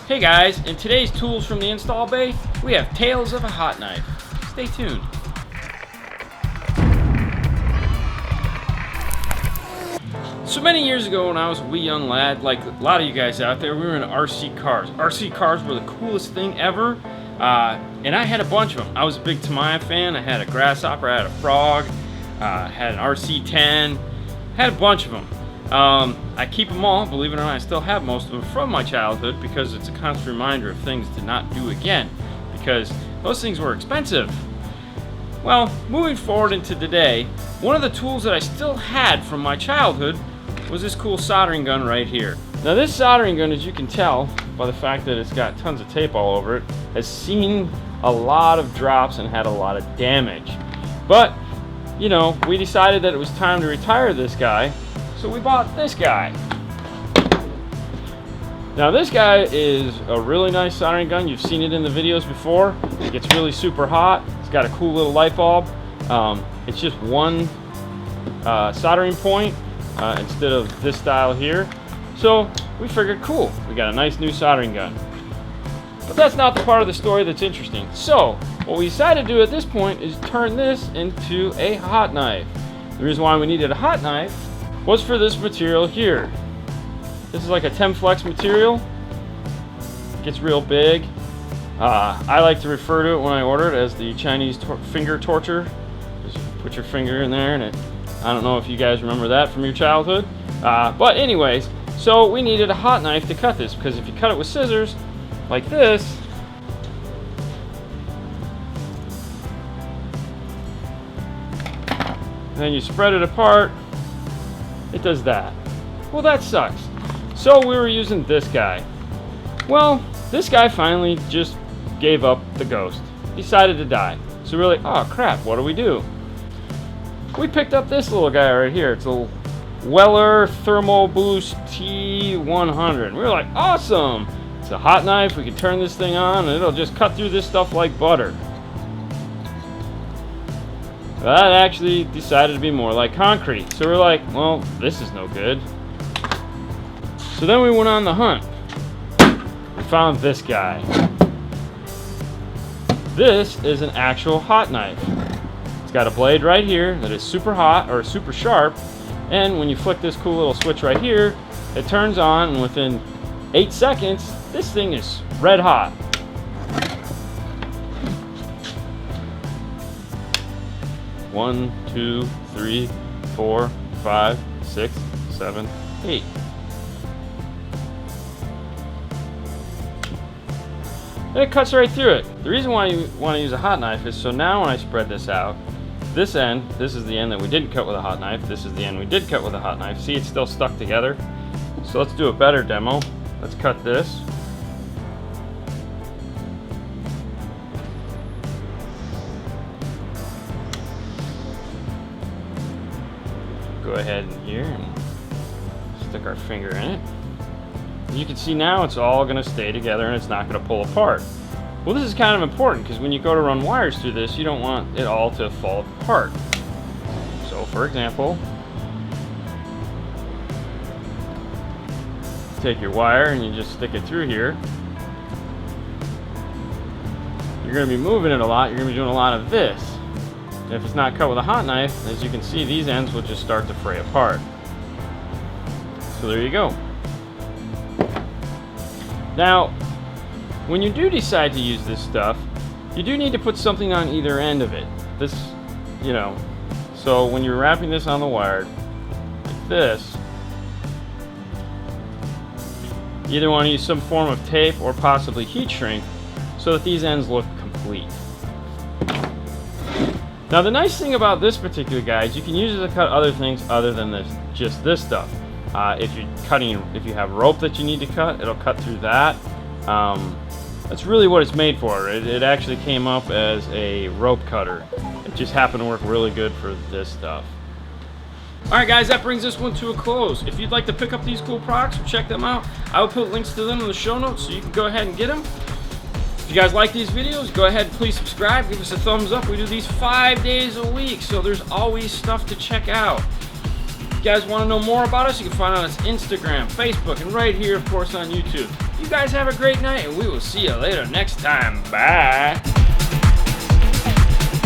Hey guys, in today's Tools from the Install Bay, we have Tales of a Hot Knife. Stay tuned. So many years ago when I was a wee young lad, like a lot of you guys out there, we were in RC cars. RC cars were the coolest thing ever, and I had a bunch of them. I was a big Tamiya fan. I had a Grasshopper, I had a Frog, had an RC-10, had a bunch of them. I keep them all, believe it or not. I still have most of them from my childhood because it's a constant reminder of things to not do again, because those things were expensive. Well, moving forward into today, one of the tools that I still had from my childhood was this cool soldering gun right here. Now this soldering gun, as you can tell by the fact that it's got tons of tape all over it, has seen a lot of drops and had a lot of damage. But, you know, we decided that it was time to retire this guy, so we bought this guy. Now this guy is a really nice soldering gun. You've seen it in the videos before. It gets really super hot. It's got a cool little light bulb. It's just one soldering point instead of this style here. So we figured, cool, we got a nice new soldering gun. But that's not the part of the story that's interesting. So what we decided to do at this point is turn this into a hot knife. The reason why we needed a hot knife was for this material here. This is like a techflex material. It gets real big. I like to refer to it when I order it as the Chinese finger torture. Just put your finger in there and I don't know if you guys remember that from your childhood. But anyways, so we needed a hot knife to cut this, because if you cut it with scissors like this, and then you spread it apart, it does that. Well, that sucks. So we were using this guy. Well, this guy finally just gave up the ghost. Decided to die. So we're like, oh crap, what do we do? We picked up this little guy right here. It's a Weller Thermal Boost T100. We were like, awesome! It's a hot knife, we can turn this thing on and it'll just cut through this stuff like butter. That actually decided to be more like concrete. So we're like, well, this is no good. So then we went on the hunt. We found this guy. This is an actual hot knife. It's got a blade right here that is super hot or super sharp, and when you flick this cool little switch right here, it turns on, and within 8 seconds, this thing is red hot. One, two, three, 4, 5, 6, 7, 8. And it cuts right through it. The reason why you want to use a hot knife is so now when I spread this out, this end, this is the end that we didn't cut with a hot knife, this is the end we did cut with a hot knife. See, it's still stuck together. So let's do a better demo. Let's cut this. Go ahead in here and stick our finger in it. You can see now it's all going to stay together and it's not going to pull apart. Well, this is kind of important because when you go to run wires through this, you don't want it all to fall apart. So for example, take your wire and you just stick it through here. You're going to be moving it a lot. You're going to be doing a lot of this. And if it's not cut with a hot knife, as you can see, these ends will just start to fray apart. So there you go. Now, when you do decide to use this stuff, you do need to put something on either end of it. This, you know, so when you're wrapping this on the wire, like this, you either want to use some form of tape or possibly heat shrink so that these ends look complete. Now the nice thing about this particular guy is you can use it to cut other things other than this, just this stuff. If you have rope that you need to cut, it'll cut through that. That's really what it's made for. It actually came up as a rope cutter. It just happened to work really good for this stuff. Alright guys, that brings this one to a close. If you'd like to pick up these cool products or check them out, I will put links to them in the show notes so you can go ahead and get them. If you guys like these videos, go ahead and please subscribe, give us a thumbs up. We do these 5 days a week, so there's always stuff to check out. you guys want to know more about us, you can find us on Instagram, Facebook, and right here, of course, on YouTube. You guys have a great night, and we will see you later next time. Bye.